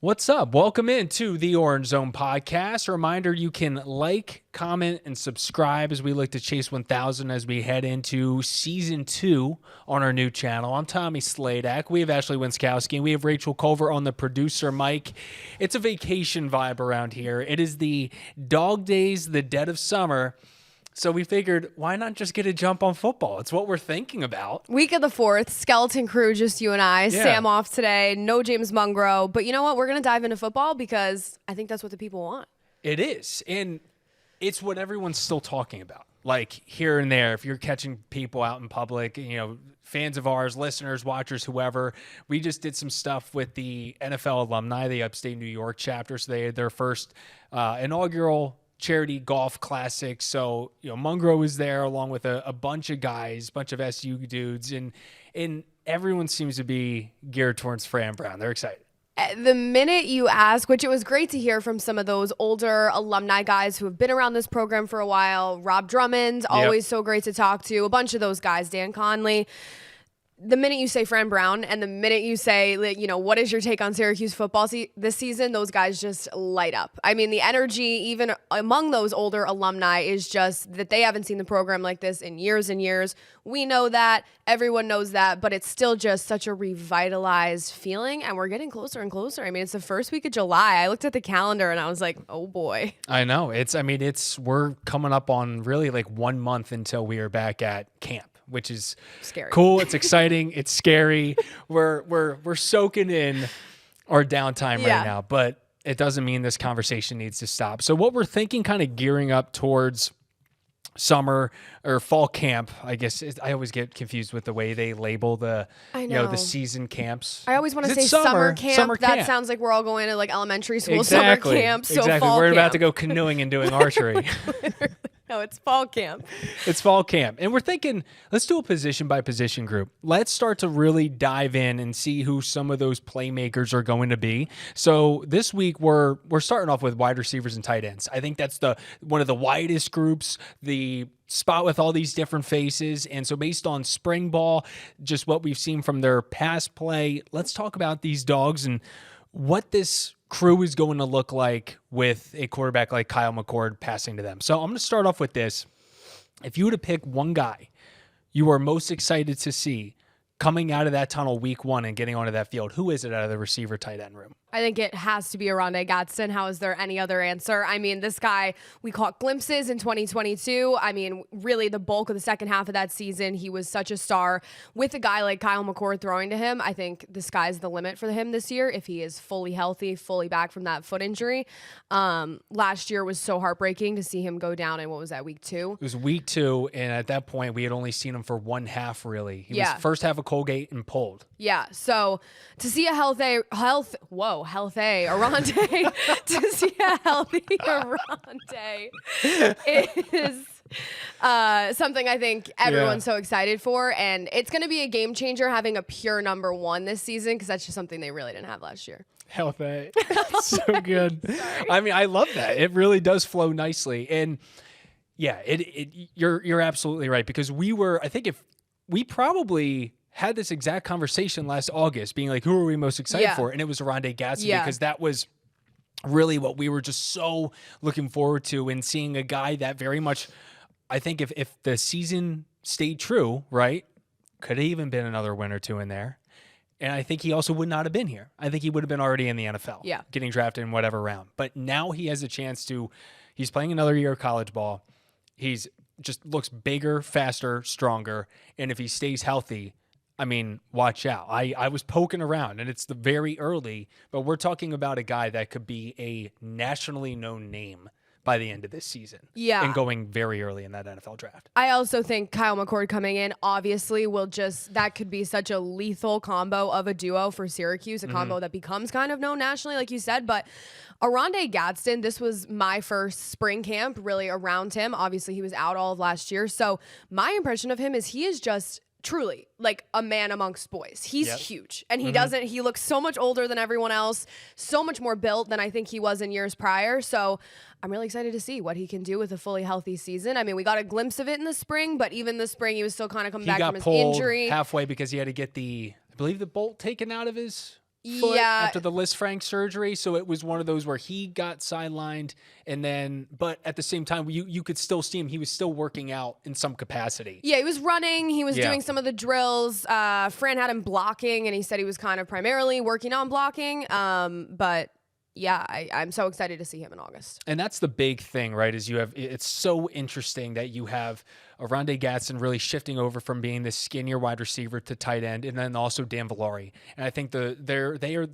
What's up? Welcome into the Orange Zone podcast. A reminder, you can like, comment, and subscribe as we look to chase 1,000 as we head into season 2 on our new channel. I'm Tommy Sladek. We have Ashley Wenskoski, and we have Rachel Culver on the producer mic. It's a vacation vibe around here. It is the dog days, the dead of summer. So we figured, why not just get a jump on football? It's what we're thinking about. Week of the 4th, skeleton crew, just you and I. Yeah. Sam off today, no James Mungro. But you know what? We're going to dive into football because I think that's what the people want. It is. And it's what everyone's still talking about. Like here and there, if you're catching people out in public, you know, fans of ours, listeners, watchers, whoever, we just did some stuff with the NFL alumni, the Upstate New York chapter. So they had their first inaugural charity golf classic. So, you know, Mungro was there along with a bunch of guys, bunch of SU dudes, and everyone seems to be geared towards Fran Brown. They're excited. The minute you ask, which it was great to hear from some of those older alumni guys who have been around this program for a while, Rob Drummond, always so great to talk to, a bunch of those guys, Dan Conley. The minute you say Fran Brown and the minute you say, you know, what is your take on Syracuse football this season, those guys just light up. I mean, the energy, even among those older alumni, is just that they haven't seen the program like this in years and years. We know that. Everyone knows that. But it's still just such a revitalized feeling. And we're getting closer and closer. I mean, it's the first week of July. I looked at the calendar and I was like, oh, boy. I know. We're coming up on really like 1 month until we are back at camp, which is scary. Cool. It's exciting. It's scary. We're soaking in our downtime right now, but it doesn't mean this conversation needs to stop. So what we're thinking, kind of gearing up towards summer or fall camp, I guess I always get confused with the way they label the the season camps. I always want to say summer camp. That sounds like we're all going to like elementary school summer camp. So fall we're camp. about to go canoeing and doing archery. No, it's fall camp. It's fall camp. And we're thinking, let's do a position by position group. Let's start to really dive in and see who some of those playmakers are going to be. So this week we're starting off with wide receivers and tight ends. I think that's one of the widest groups, the spot with all these different faces. And so based on spring ball, just what we've seen from their past play, let's talk about these dogs and what this crew is going to look like with a quarterback like Kyle McCord passing to them. So I'm going to start off with this. If you were to pick one guy you are most excited to see coming out of that tunnel week 1 and getting onto that field, who is it out of the receiver tight end room? I think it has to be Oronde Gadsden. How is there any other answer? I mean, this guy, we caught glimpses in 2022. I mean, really the bulk of the second half of that season, he was such a star. With a guy like Kyle McCord throwing to him, I think the sky's the limit for him this year if he is fully healthy, fully back from that foot injury. Last year was so heartbreaking to see him go down in, what was that, week 2? It was week 2, and at that point, we had only seen him for one half, really. He was first half of Colgate and pulled. Yeah, so to see a healthy Oronde, to see a healthy Oronde is something I think everyone's so excited for, and it's going to be a game changer having a pure number 1 this season because that's just something they really didn't have last year. Healthy. So good. I mean, I love that. It really does flow nicely. And yeah, you're absolutely right, because I think if we probably had this exact conversation last August, being like, who are we most excited for? And it was Oronde Gadsden, because that was really what we were just so looking forward to, and seeing a guy that very much, I think if the season stayed true, right, could have even been another win or two in there. And I think he also would not have been here. I think he would have been already in the NFL, getting drafted in whatever round. But now he has a chance he's playing another year of college ball. He's just looks bigger, faster, stronger. And if he stays healthy, I mean, watch out. I was poking around, and it's the very early, but we're talking about a guy that could be a nationally known name by the end of this season. Yeah. And going very early in that NFL draft. I also think Kyle McCord coming in, obviously, that could be such a lethal combo of a duo for Syracuse, a combo that becomes kind of known nationally, like you said. But Oronde Gadsden, this was my first spring camp really around him. Obviously, he was out all of last year. So my impression of him is he is just truly like a man amongst boys. He's huge, and he looks so much older than everyone else, so much more built than I think he was in years prior. So I'm really excited to see what he can do with a fully healthy season. I mean, we got a glimpse of it in the spring, but even the spring, he was still kind of coming back from his injury. Halfway because he had to get I believe the bolt taken out of his foot Yeah. after the Lisfranc surgery. So it was one of those where he got sidelined, and then, but at the same time, you could still see him. He was still working out in some capacity. Yeah, he was running. He was doing some of the drills. Fran had him blocking, and he said he was kind of primarily working on blocking. But yeah, I'm so excited to see him in August. And that's the big thing, right? Is it's so interesting that you have Oronde Gadsden really shifting over from being this skinnier wide receiver to tight end, and then also Dan Villari. And I think they are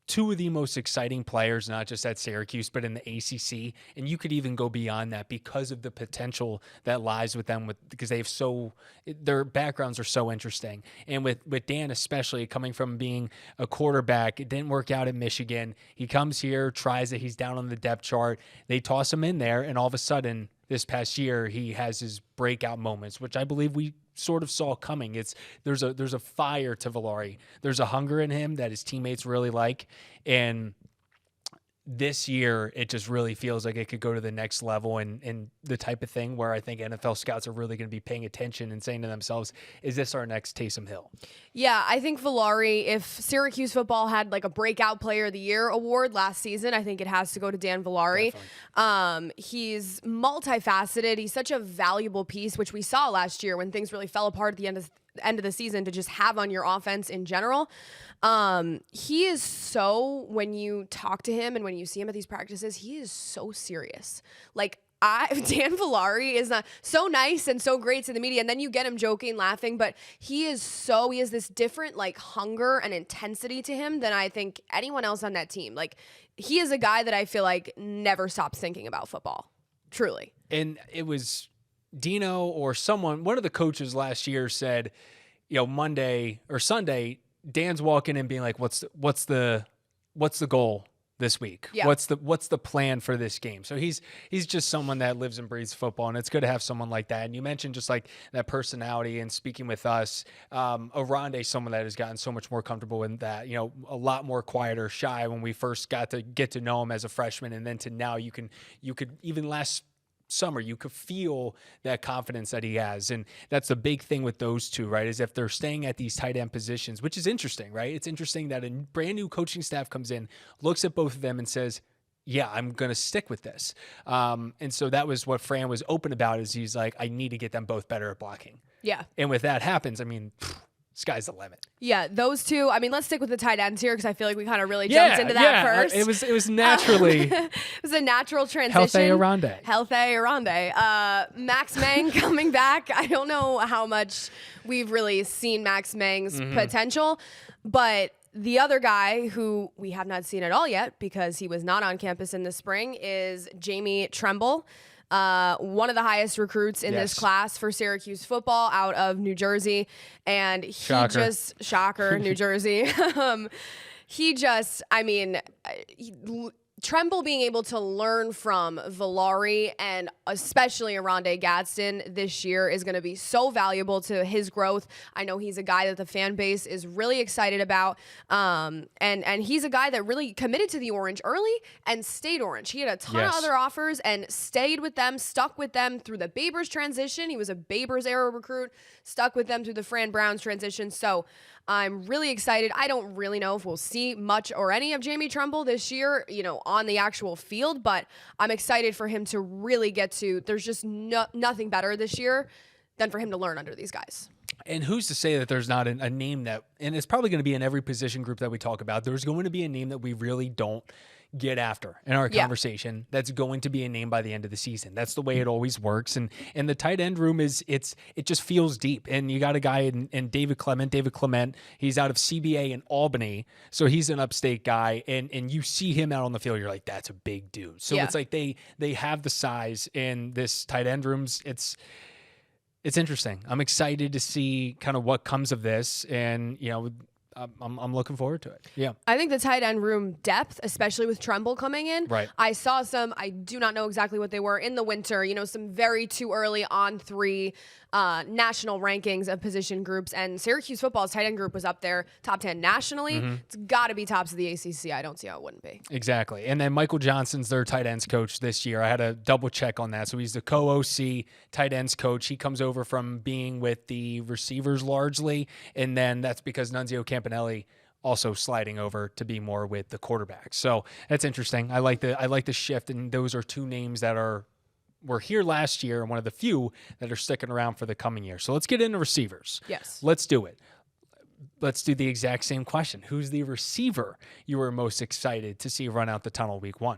two of the most exciting players, not just at Syracuse, but in the ACC. And you could even go beyond that because of the potential that lies with them, because their backgrounds are so interesting. And with Dan, especially coming from being a quarterback, it didn't work out at Michigan. He comes here, tries it. He's down on the depth chart. They toss him in there, and all of a sudden, this past year, he has his breakout moments, which I believe we sort of saw coming. There's a fire to Villari. There's a hunger in him that his teammates really like. And this year, it just really feels like it could go to the next level, and the type of thing where I think NFL scouts are really going to be paying attention and saying to themselves, is this our next Taysom Hill? Yeah, I think Villari, if Syracuse football had like a breakout player of the year award last season, I think it has to go to Dan Villari. He's multifaceted. He's such a valuable piece, which we saw last year when things really fell apart at the end of the season, to just have on your offense in general. He is so, when you talk to him and when you see him at these practices, he is so serious. Like, Dan Villari is not so nice and so great to the media, and then you get him joking, laughing, but he has this different like hunger and intensity to him than I think anyone else on that team. Like, he is a guy that I feel like never stops thinking about football. Truly. And it was Dino or one of the coaches last year said, Monday or Sunday, Dan's walking in being like, what's the goal this week? Yeah. What's the plan for this game? So he's just someone that lives and breathes football, and it's good to have someone like that. And you mentioned just like that personality and speaking with us, Oronde, someone that has gotten so much more comfortable in that, a lot more quieter, shy when we first got to get to know him as a freshman, and then to now you could even last summer, you could feel that confidence that he has. And that's the big thing with those two, right? Is if they're staying at these tight end positions, which is interesting, right? It's interesting that a brand new coaching staff comes in, looks at both of them and says, yeah, I'm going to stick with this. And so that was what Fran was open about, is he's like, I need to get them both better at blocking. Yeah. And with that happens, sky's the limit. Yeah, those two. Let's stick with the tight ends here, because I feel like we kind of really jumped into that first. It was naturally. It was a natural transition. Healthy Oronde. Max Mang coming back. I don't know how much we've really seen Max Mang's potential, but the other guy who we have not seen at all yet, because he was not on campus in the spring, is Jamie Tremble. One of the highest recruits in this class for Syracuse football, out of New Jersey. And shocker, New Jersey. Tremble being able to learn from Villari and especially Oronde Gadsden this year is going to be so valuable to his growth. I know he's a guy that the fan base is really excited about. And he's a guy that really committed to the Orange early and stayed Orange. He had a ton of other offers and stayed with them, stuck with them through the Babers transition. He was a Babers era recruit, stuck with them through the Fran Browns transition. So I'm really excited. I don't really know if we'll see much or any of Jamie Tremble this year, on the actual field, but I'm excited for him to really get to, there's just nothing better this year than for him to learn under these guys. And who's to say that there's not a name that, and it's probably going to be in every position group that we talk about, there's going to be a name that we really don't get after in our conversation that's going to be a name by the end of the season. That's the way it always works. And the tight end room it just feels deep. And you got a guy in David Clement. He's out of CBA in Albany. So he's an upstate guy. And you see him out on the field, you're like, that's a big dude. So it's like they have the size in this tight end rooms. It's interesting. I'm excited to see kind of what comes of this. And, I'm looking forward to it. Yeah. I think the tight end room depth, especially with Tremble coming in. Right. I saw some, I do not know exactly what they were in the winter, some very too early on 3 national rankings of position groups. And Syracuse football's tight end group was up there, top 10 nationally. It's got to be tops of the ACC. I don't see how it wouldn't be. Exactly. And then Michael Johnson's their tight ends coach this year. I had to double check on that. So he's the co-OC tight ends coach. He comes over from being with the receivers largely. And then that's because Nunzio Campanelli also sliding over to be more with the quarterback. So that's interesting. I like the shift, and those are two names that were here last year and one of the few that are sticking around for the coming year. So let's get into receivers. Yes. Let's do it. Let's do the exact same question. Who's the receiver you were most excited to see run out the tunnel week 1?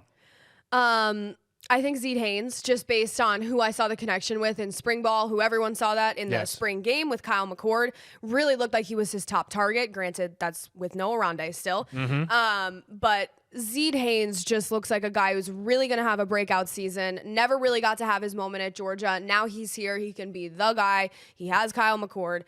I think Zeed Haynes, just based on who I saw the connection with in spring ball, who everyone saw that in the spring game with Kyle McCord, really looked like he was his top target. Granted, that's with no Oronde still. But Zeed Haynes just looks like a guy who's really going to have a breakout season. Never really got to have his moment at Georgia. Now he's here. He can be the guy. He has Kyle McCord.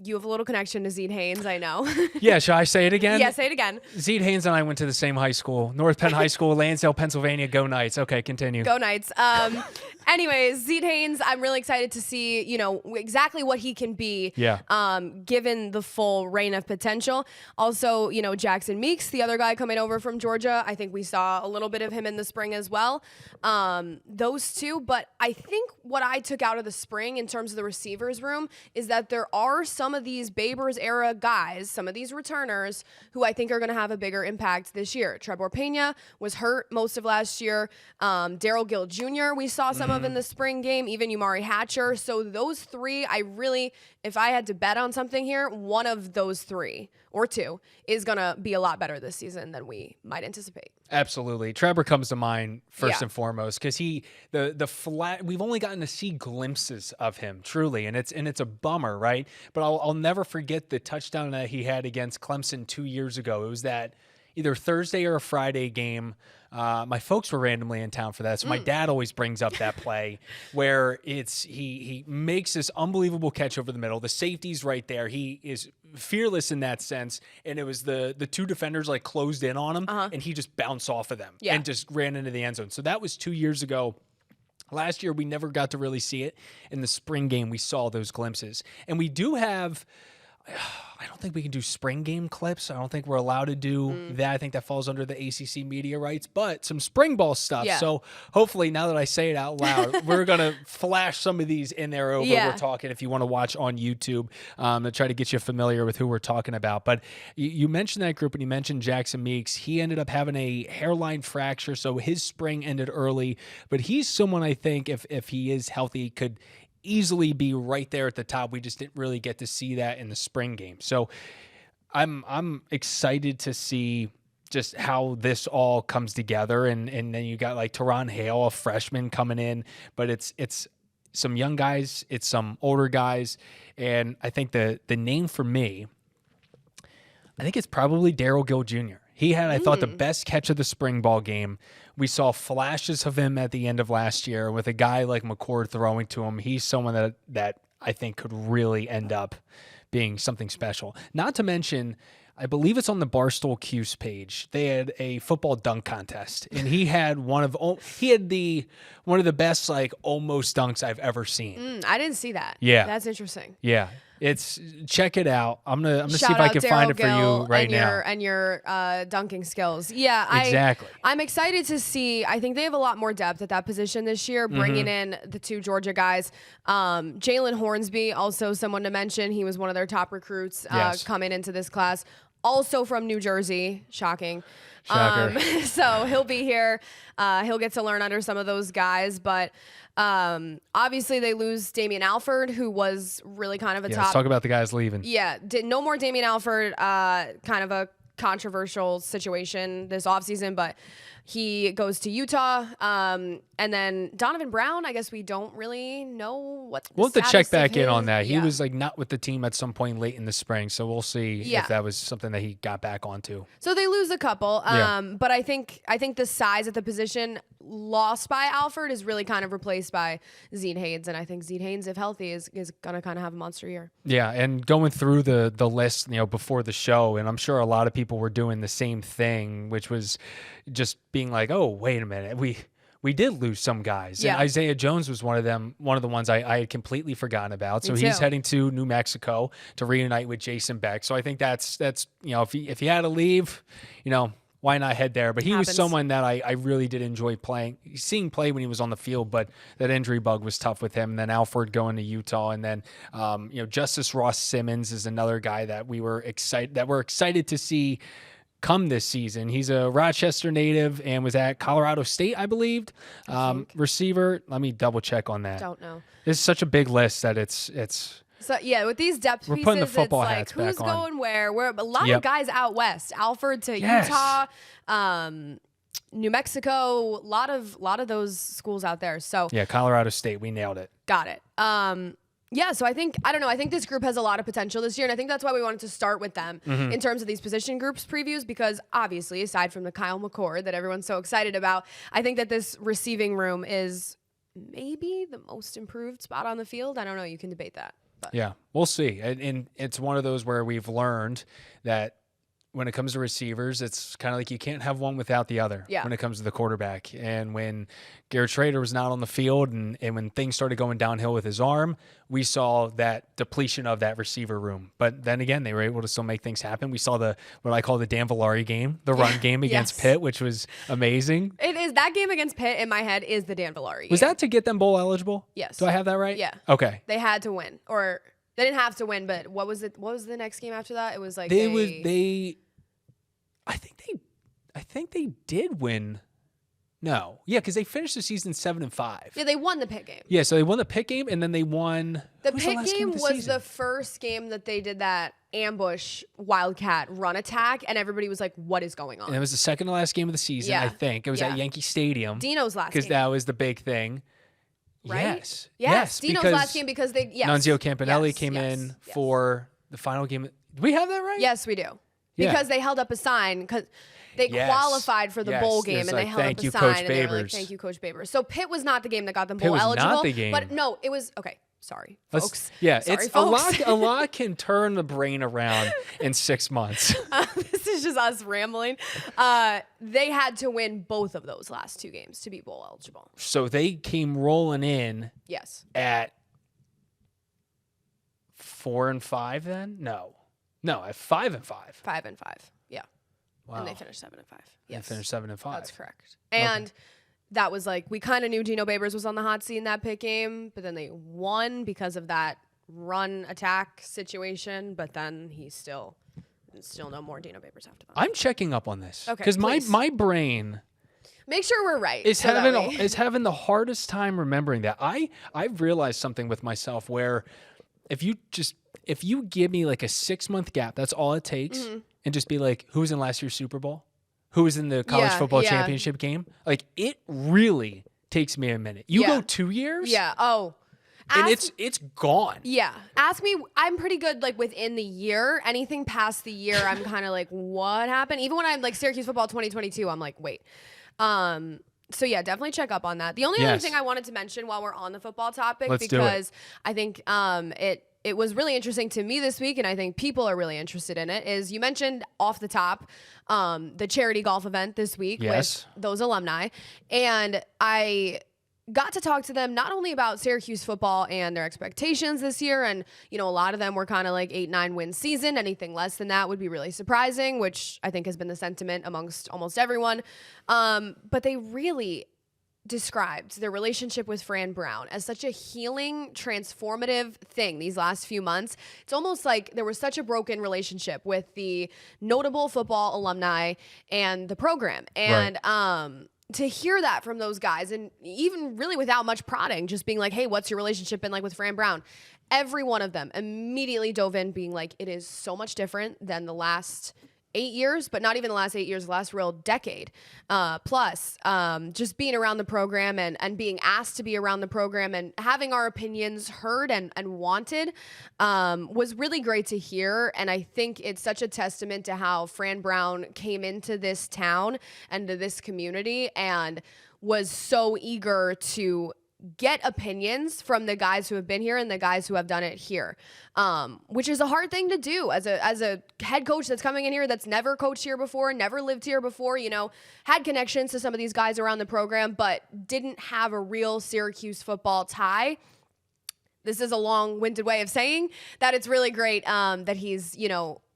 You have a little connection to Zeed Haynes, I know. Yeah, shall I say it again? Yeah, say it again. Zeed Haynes and I went to the same high school, North Penn High School, Lansdale, Pennsylvania. Go Knights. Okay, continue. Go Knights. Anyways, Zeed Haynes, I'm really excited to see, exactly what he can be, given the full reign of potential. Also, Jackson Meeks, the other guy coming over from Georgia, I think we saw a little bit of him in the spring as well. Those two, but I think what I took out of the spring in terms of the receivers room is that there are some of these Babers era guys, some of these returners who I think are going to have a bigger impact this year. Trebor Pena was hurt most of last year. Darrell Gill Jr. we saw some of in the spring game, even Umari Hatcher. So those three, if I had to bet on something here, one of those three or two is going to be a lot better this season than we might anticipate. Absolutely. Trebor comes to mind first and foremost because we've only gotten to see glimpses of him truly, and it's a bummer, right? But I'll never forget the touchdown that he had against Clemson 2 years ago. It was that either Thursday or a Friday game. My folks were randomly in town for that, so my dad always brings up that play where he makes this unbelievable catch over the middle. The safety's right there. He is fearless in that sense, and it was the two defenders like closed in on him, and he just bounced off of them and just ran into the end zone. So that was 2 years ago. Last year, we never got to really see it. In the spring game, we saw those glimpses. And we do have, I don't think we can do spring game clips. I don't think we're allowed to do that. I think that falls under the ACC media rights, but some spring ball stuff. Yeah. So hopefully now that I say it out loud, we're going to flash some of these in there over we're talking if you want to watch on YouTube to try to get you familiar with who we're talking about. But you mentioned that group and you mentioned Jackson Meeks. He ended up having a hairline fracture, so his spring ended early, but he's someone I think if he is healthy could easily be right there at the top. We just didn't really get to see that in the spring game. So I'm excited to see just how this all comes together. And then you got like Teron Hale, a freshman coming in, but it's some young guys, it's some older guys. And I think the name for me, I think it's probably Darrell Gill Jr. He had, I thought, the best catch of the spring ball game. We saw flashes of him at the end of last year with a guy like McCord throwing to him. He's someone that I think could really end up being something special. Not to mention, I believe it's on the Barstool Cuse page. They had a football dunk contest, and he had one of the best like almost dunks I've ever seen. I didn't see that. Yeah, that's interesting. Yeah. Check it out. I'm gonna see if I can find it for you right now. And your dunking skills. Yeah, exactly. I'm excited to see. I think they have a lot more depth at that position this year, bringing in the two Georgia guys. Jalen Hornsby, also someone to mention. He was one of their top recruits coming into this class. Also from New Jersey. Shocking. Shocker. So he'll be here. He'll get to learn under some of those guys, but obviously they lose Damian Alford, who was really kind of a top. Let's talk about the guys leaving. Yeah, no more Damian Alford. Kind of a controversial situation this offseason, but he goes to Utah. And then Donovan Brown, I guess we don't really know what. We'll have to check back in on that. He was like not with the team at some point late in the spring, so we'll see if that was something that he got back onto. So they lose a couple, but I think the size at the position lost by Alford is really kind of replaced by Zeed Haynes, and I think Zeed Haynes, if healthy, is going to kind of have a monster year. Yeah, and going through the list, before the show, and I'm sure a lot of people were doing the same thing, which was just being like, oh, wait a minute, we did lose some guys. Yeah. And Isaiah Jones was one of the ones I had completely forgotten about. So he's heading to New Mexico to reunite with Jason Beck. So I think that's if he had to leave, why not head there? But he was Happens. someone that I really did enjoy seeing play when he was on the field, but that injury bug was tough with him. And then Alford going to Utah, and then Justice Ross Simmons is another guy that we're excited to see come this season. He's a Rochester native and was at Colorado State, I believe. Receiver. Let me double check on that. Don't know. It's such a big list that it's. So yeah, with these depth We're pieces, putting the it's football like hats who's back on. going where. We're a lot Yep. of guys out west. Alford to Yes. Utah, New Mexico. A lot of those schools out there. So Yeah, Colorado State. We nailed it. got it. Yeah, so I think this group has a lot of potential this year, and I think that's why we wanted to start with them in terms of these position groups previews, because obviously, aside from the Kyle McCord that everyone's so excited about, I think that this receiving room is maybe the most improved spot on the field. I don't know. You can debate that. But. Yeah, we'll see. And it's one of those where we've learned that when it comes to receivers, it's kind of like you can't have one without the other when it comes to the quarterback. And when Garrett Schrader was not on the field and when things started going downhill with his arm, we saw that depletion of that receiver room. But then again, they were able to still make things happen. We saw what I call the Dan Villari game, the run game against Pitt, which was amazing. It is. That game against Pitt in my head is the Dan Villari game. Was that to get them bowl eligible? Yes. Do I have that right? Yeah. Okay. They had to win, or they didn't have to win, but what was it? What was the next game after that? It was like I think they did win. No. Yeah, because they finished the season 7-5. Yeah, they won the Pitt game. Yeah, so they won the Pitt game, and then they won. The Pitt game was the first game that they did that ambush Wildcat run attack, and everybody was like, what is going on? And it was the second to last game of the season, I think. It was at Yankee Stadium. Dino's last game. Because that was the big thing. Right? Yes. Dino's last game because they, Nunzio Campanelli came in for the final game. Do we have that right? Yes, we do. Because they held up a sign, because they qualified for the bowl game, and they held up a sign, and they were like, thank you, Coach Babers. So Pitt was not the game that got them bowl eligible. Not the game. But no, it was, okay, sorry, folks. Sorry, folks. A lot can turn the brain around in 6 months. This is just us rambling. They had to win both of those last two games to be bowl eligible. So they came rolling in at 4-5 then? No, at 5-5. 5-5, yeah. Wow. And they finished 7-5. Yes. They finished 7-5. That's correct. And that was like, we kind of knew Dino Babers was on the hot seat in that Pitt game, but then they won because of that run attack situation. But then he's still no more Dino Babers after that. I'm checking up on this. Okay. Because my brain make sure we're right. is having the hardest time remembering that. I've realized something with myself where if you give me like a 6-month gap, that's all it takes, and just be like, who was in last year's Super Bowl? Who was in the college football championship game? Like, it really takes me a minute. You go 2 years? Yeah. Oh. And it's gone. Yeah. Ask me, I'm pretty good like within the year. Anything past the year, I'm kind of like, what happened? Even when I'm like Syracuse football 2022, I'm like, wait. So yeah, definitely check up on that. The only other thing I wanted to mention while we're on the football topic, because I think it was really interesting to me this week, and I think people are really interested in it, is you mentioned off the top the charity golf event this week with those alumni. And I got to talk to them not only about Syracuse football and their expectations this year, and a lot of them were kind of like 8-9 win season. Anything less than that would be really surprising, which I think has been the sentiment amongst almost everyone. But they really described their relationship with Fran Brown as such a healing, transformative thing these last few months. It's almost like there was such a broken relationship with the notable football alumni and the program. And to hear that from those guys, and even really without much prodding, just being like, hey, what's your relationship been like with Fran Brown? Every one of them immediately dove in being like, it is so much different than the last 8 years, but not even the last 8 years, the last real decade. Plus, just being around the program and being asked to be around the program and having our opinions heard and wanted was really great to hear. And I think it's such a testament to how Fran Brown came into this town and to this community and was so eager to get opinions from the guys who have been here and the guys who have done it here, which is a hard thing to do as a head coach that's coming in here that's never coached here before, never lived here before, had connections to some of these guys around the program, but didn't have a real Syracuse football tie. This is a long-winded way of saying that it's really great that he's,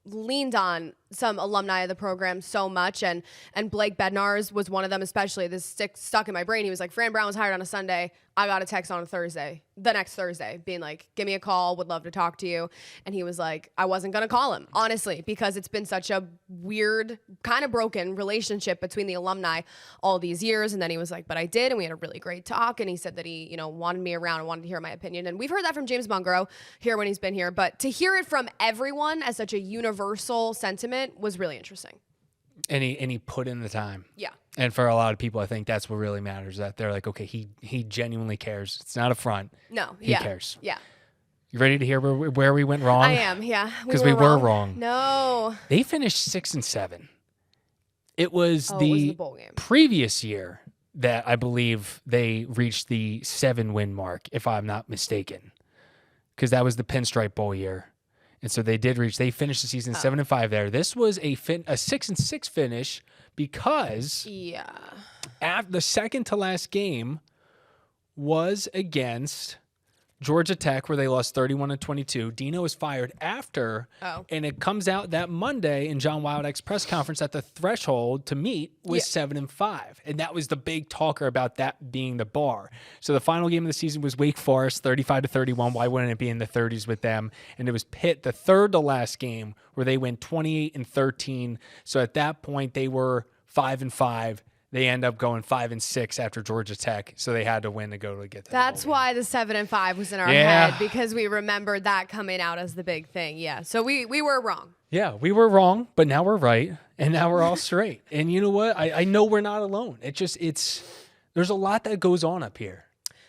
leaned on some alumni of the program so much, and Blake Bednar's was one of them, especially. This stuck in my brain. He was like, Fran Brown was hired on a Sunday. I got a text on a Thursday, the next Thursday, being like, give me a call, would love to talk to you. And he was like, I wasn't going to call him, honestly, because it's been such a weird, kind of broken relationship between the alumni all these years. And then he was like, but I did, and we had a really great talk. And he said that he, you know, wanted me around and wanted to hear my opinion. And we've heard that from James Mungaro here when he's been here. But to hear it from everyone as such a universal sentiment was really interesting. And he put in the time. Yeah. And for a lot of people, I think that's what really matters, that they're like, okay, he genuinely cares. It's not a front. No. He cares. Yeah. You ready to hear where we went wrong? I am, yeah. Because we were wrong. No. They finished 6-7. It was the bowl game. Previous year that I believe they reached the 7-win mark, if I'm not mistaken. Because that was the Pinstripe Bowl year. And so they finished the season 7-5 there. This was a 6-6 finish because the second to last game was against Georgia Tech, where they lost 31-22. Dino was fired after, and it comes out that Monday in John Wildek's press conference that the threshold to meet was 7-5, and that was the big talker about that being the bar. So the final game of the season was Wake Forest, 35-31. Why wouldn't it be in the 30s with them? And it was Pitt, the third to last game, where they went 28-13. So at that point, they were 5-5. They end up going 5-6 after Georgia Tech, so they had to win to go to get that. That's why the 7-5 was in our head, because we remembered that coming out as the big thing. Yeah, so we were wrong. Yeah, we were wrong, but now we're right, and now we're all straight. And you know what? I know we're not alone. There's a lot that goes on up here.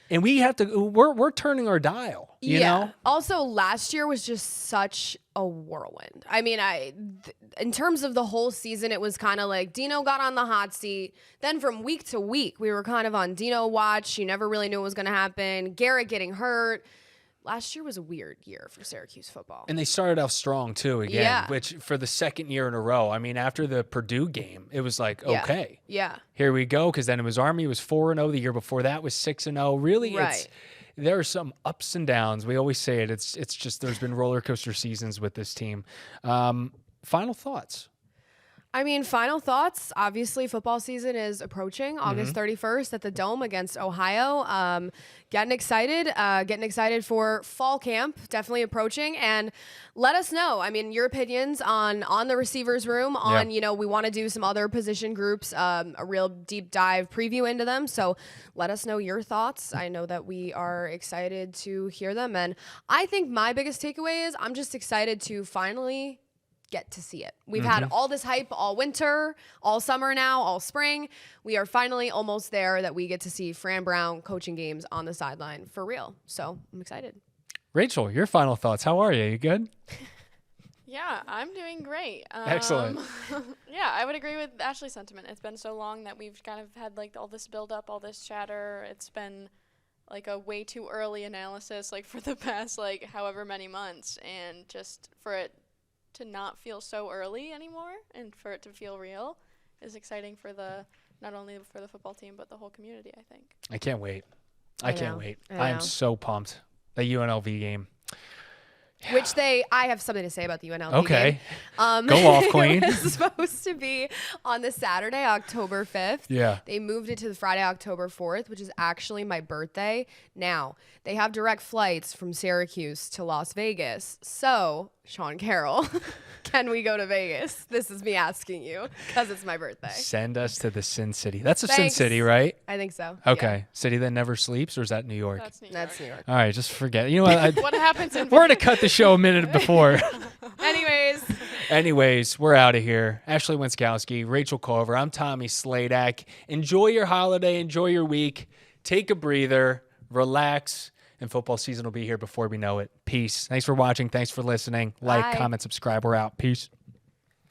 And we have to, we're turning our dial, you know? Also, last year was just such a whirlwind. I mean, in terms of the whole season, it was kind of like Dino got on the hot seat. Then from week to week, we were kind of on Dino watch. You never really knew what was going to happen. Garrett getting hurt. Last year was a weird year for Syracuse football. And they started off strong, too, again, which for the second year in a row. I mean, after the Purdue game, it was like, okay. Yeah. Here we go, because then it was Army, it was 4-0. The year before that was 6-0. Really, there are some ups and downs. We always say it. It's just there's been roller coaster seasons with this team. Final thoughts? I mean, final thoughts. Obviously, football season is approaching. August 31st at the Dome against Ohio. Getting excited for fall camp. Definitely approaching. And let us know. I mean, your opinions on the receivers room. We want to do some other position groups. A real deep dive preview into them. So let us know your thoughts. I know that we are excited to hear them. And I think my biggest takeaway is I'm just excited to finally get to see it. We've had all this hype all winter, all summer now, all spring. We are finally almost there that we get to see Fran Brown coaching games on the sideline for real. So I'm excited. Rachel, your final thoughts. How are you? You good? Yeah, I'm doing great. Excellent. Yeah, I would agree with Ashley's sentiment. It's been so long that we've kind of had like all this build up, all this chatter. It's been like a way too early analysis, like for the past like however many months, and just for it to not feel so early anymore and for it to feel real is exciting for not only for the football team but the whole community, I think. I can't wait. I can't wait. I am so pumped. The UNLV game. Which I have something to say about the UNLV game. Go off, Queen. It was supposed to be on the Saturday, October 5th. Yeah. They moved it to the Friday, October 4th, which is actually my birthday. Now, they have direct flights from Syracuse to Las Vegas. So, Sean Carroll, can we go to Vegas? This is me asking you because it's my birthday. Send us to the Sin City. That's a Sin City, right? I think so. Okay. Yeah. City that never sleeps, or is that New York? That's New York. All right, just forget. You know what? What happens in We're going to cut the show a minute before. Anyways, we're out of here. Ashley Wenskoski, Rachel Culver. I'm Tommy Sladek. Enjoy your holiday. Enjoy your week. Take a breather. Relax. And football season will be here before we know it. Peace. Thanks for watching. Thanks for listening. Like, comment, subscribe. We're out. Peace.